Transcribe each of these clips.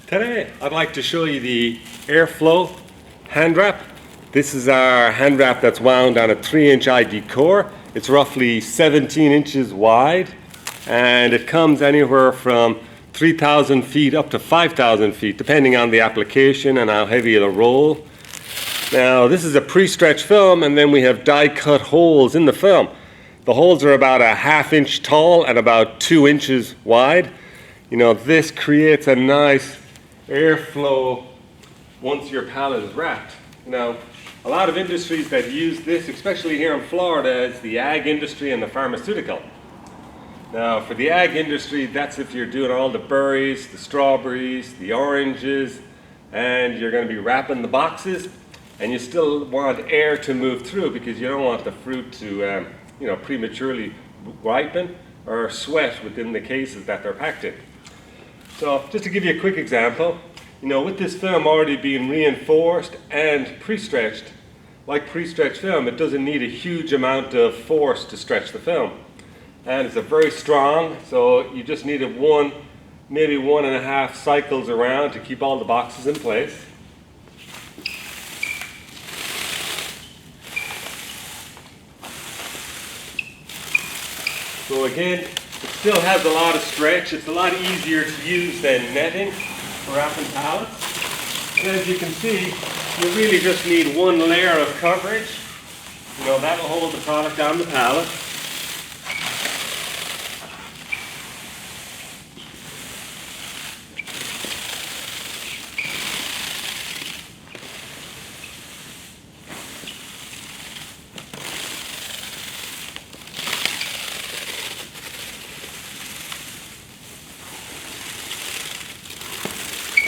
Today I'd like to show you the Air-Flow hand wrap. This is our hand wrap that's wound on a 3-inch ID core. It's roughly 17 inches wide and it comes anywhere from 3,000 feet up to 5,000 feet depending on the application and how heavy it'll roll. Now this is a pre-stretched film and then we have die cut holes in the film. The holes are about a 1/2 inch tall and about 2 inches wide. You know, this creates a nice airflow once your pallet is wrapped. Now, a lot of industries that use this, especially here in Florida, is the ag industry and the pharmaceutical. Now, for the ag industry, that's if you're doing all the berries, the strawberries, the oranges, and you're going to be wrapping the boxes, and you still want air to move through because you don't want the fruit to, prematurely ripen or sweat within the cases that they're packed in. So just to give you a quick example, with this film already being reinforced and pre-stretched, like pre-stretched film, it doesn't need a huge amount of force to stretch the film. And it's a very strong, so you just needed maybe 1.5 cycles around to keep all the boxes in place. So again, it still has a lot of stretch. It's a lot easier to use than netting for wrapping pallets. And as you can see, you really just need one layer of coverage. That'll hold the product on the pallet.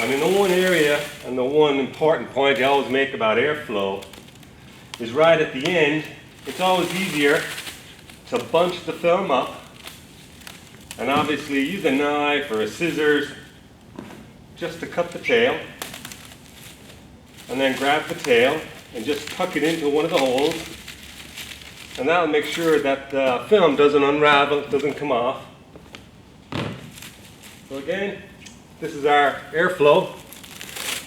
And in the one area, and the one important point I always make about airflow, is right at the end, it's always easier to bunch the film up, and obviously use a knife or a scissors just to cut the tail, and then grab the tail and just tuck it into one of the holes, and that'll make sure that the film doesn't unravel, doesn't come off. So again, this is our Air-Flow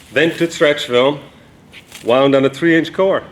vented stretch film wound on a 3-inch core.